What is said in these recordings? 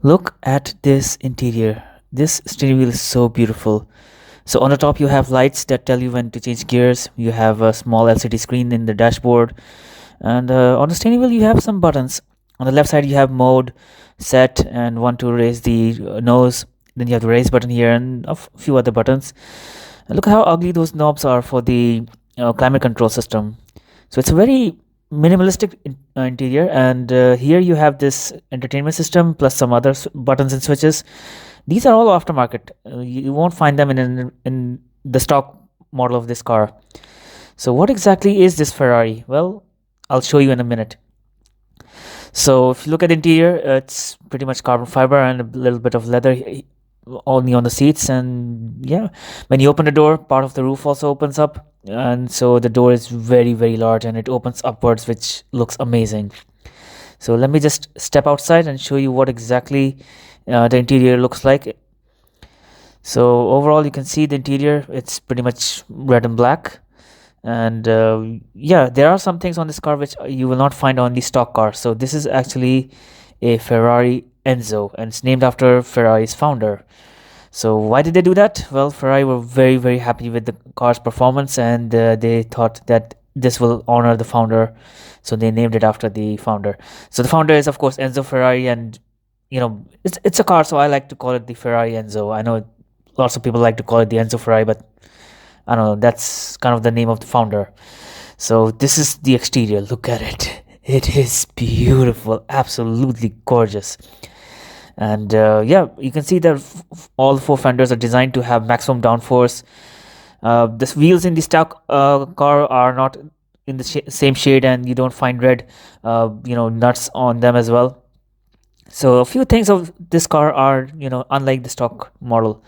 Look at this interior. This steering wheel is so beautiful. So on the top you have lights that tell you when to change gears. You have a small LCD screen in the dashboard, and on the steering wheel you have some buttons. On the left side you have mode, set, and one to raise the nose. Then you have the raise button here and a few other buttons. And look how ugly those knobs are for the climate control system. So it's a very minimalistic interior, and here you have this entertainment system plus some other buttons and switches. These are all aftermarket. You won't find them in the stock model of this car. So what exactly is this Ferrari? Well, I'll show you in a minute. So if you look at the interior, it's pretty much carbon fiber and a little bit of leather only on the seats. And yeah, when you open the door, part of the roof also opens up, and so the door is very, very large and it opens upwards, which looks amazing. So let me just step outside and show you what exactly the interior looks like. So overall you can see the interior, it's pretty much red and black. And yeah, there are some things on this car which you will not find on the stock car. So this is actually a Ferrari Enzo, and it's named after Ferrari's founder. So why did they do that? Well, Ferrari were very, very happy with the car's performance, and they thought that this will honor the founder, so they named it after the founder. So the founder is of course Enzo Ferrari, and it's a car, so I like to call it the Ferrari Enzo. I know lots of people like to call it the Enzo Ferrari, but I don't know, that's kind of the name of the founder. So this is the exterior. Look at it. It is beautiful, absolutely gorgeous. And yeah, you can see that all four fenders are designed to have maximum downforce. The wheels in the stock car are not in the same shade, and you don't find red nuts on them as well. So a few things of this car are unlike the stock model.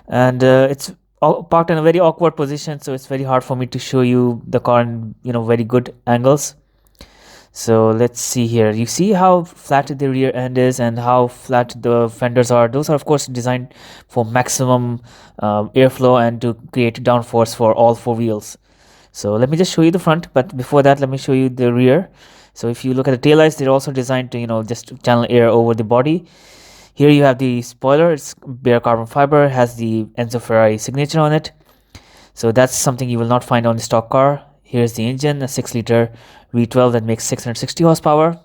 And it's parked in a very awkward position, so it's very hard for me to show you the car in very good angles. So let's see here. You see how flat the rear end is and how flat the fenders are. Those are of course designed for maximum airflow and to create downforce for all four wheels. So let me just show you the front, but before that let me show you the rear. So if you look at the taillights, they're also designed to just channel air over the body. Here you have the spoiler. It's bare carbon fiber, has the Enzo Ferrari signature on it. So that's something you will not find on the stock car. Here's the engine, a 6-liter V12 that makes 660 horsepower.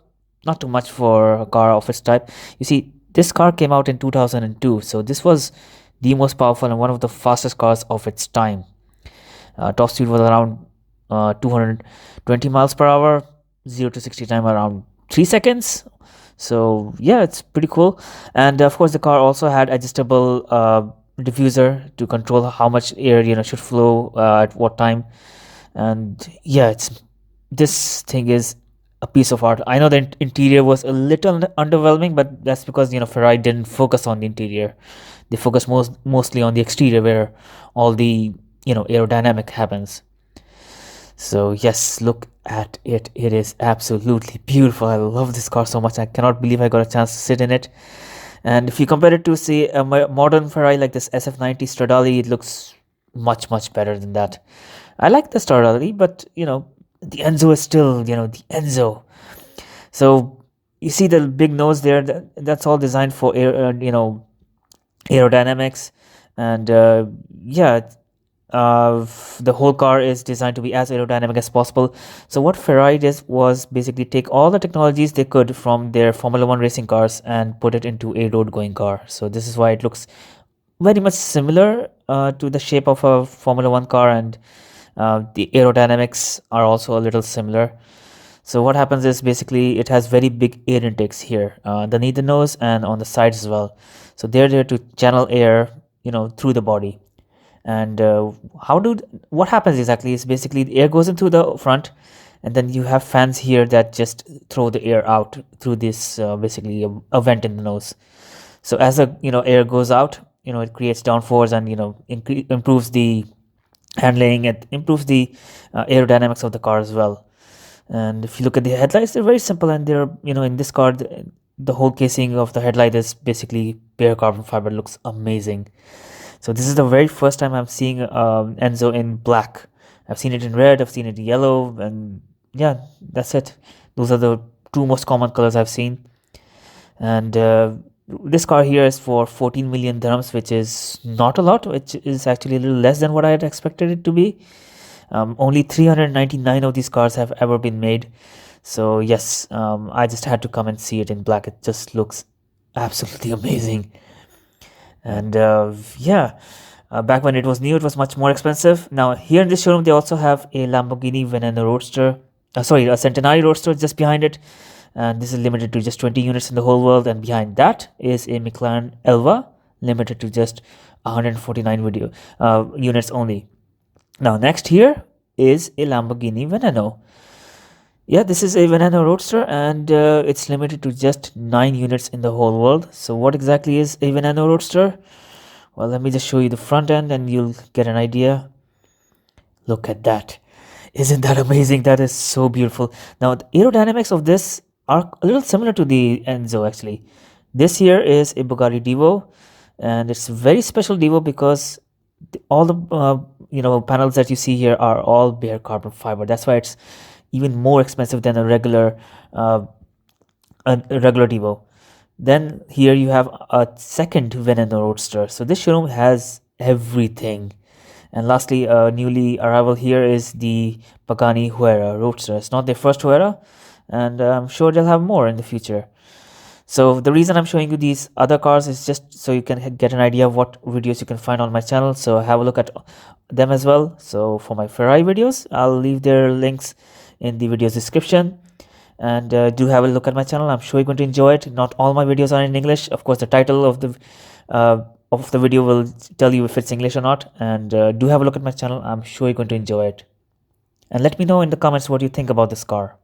Not too much for a car of its type. You see, this car came out in 2002, so this was the most powerful and one of the fastest cars of its time. Top speed was around 220 miles per hour, 0 to 60 time around 3 seconds. So yeah, it's pretty cool. And of course the car also had adjustable diffuser to control how much air should flow at what time. And yeah, this thing is a piece of art. I know the interior was a little underwhelming, but that's because Ferrari didn't focus on the interior. They focused mostly on the exterior, where all the aerodynamic happens. So yes, look at it. It is absolutely beautiful. I love this car so much. I cannot believe I got a chance to sit in it. And if you compare it to, say, a modern Ferrari like this SF90 Stradale, it looks much, much better than that. I like the Stradale, but the Enzo is still the Enzo. So you see the big nose there. That's all designed for aerodynamics, and yeah, the whole car is designed to be as aerodynamic as possible. So what Ferrari did was basically take all the technologies they could from their Formula One racing cars and put it into a road going car. So this is why it looks very much similar to the shape of a Formula One car, and the aerodynamics are also a little similar. So what happens is basically it has very big air intakes here underneath the nose and on the sides as well. So they're there to channel air through the body. And what happens exactly is basically the air goes into the front, and then you have fans here that just throw the air out through this basically a vent in the nose. So as the air goes out, it creates downforce and improves the handling, it improves the aerodynamics of the car as well. And if you look at the headlights, they're very simple, and they're in this car the whole casing of the headlight is basically bare carbon fiber. It looks amazing. So this is the very first time I'm seeing Enzo in black. I've seen it in red, I've seen it in yellow, and yeah, that's it. Those are the two most common colors I've seen. And This car here is for 14 million dirhams, which is not a lot, which is actually a little less than what I had expected it to be. Only 399 of these cars have ever been made. So yes, I just had to come and see it in black. It just looks absolutely amazing. And yeah, back when it was new, it was much more expensive. Now here in this showroom, they also have a Lamborghini Veneno Roadster. Sorry, a Centenary Roadster just behind it. And this is limited to just 20 units in the whole world. And behind that is a McLaren Elva, limited to just 149 units only. Now next here is a Lamborghini Veneno. Yeah, this is a Veneno Roadster, and it's limited to just 9 units in the whole world. So what exactly is a Veneno Roadster? Well, let me just show you the front end and you'll get an idea. Look at that. Isn't that amazing? That is so beautiful. Now, the aerodynamics of this are a little similar to the Enzo actually. This here is a Bugatti Divo, and it's a very special Divo because all the panels that you see here are all bare carbon fiber. That's why it's even more expensive than a regular Divo. Then here you have a second Veneno Roadster. So this showroom has everything. And lastly, a newly arrival here is the Pagani Huayra Roadster. It's not their first Huayra, and I'm sure they'll have more in the future. So the reason I'm showing you these other cars is just so you can get an idea of what videos you can find on my channel. So have a look at them as well. So for my Ferrari videos, I'll leave their links in the video's description. And do have a look at my channel. I'm sure you're going to enjoy it. Not all my videos are in English. Of course, the title of the video will tell you if it's English or not. And do have a look at my channel. I'm sure you're going to enjoy it. And let me know in the comments what you think about this car.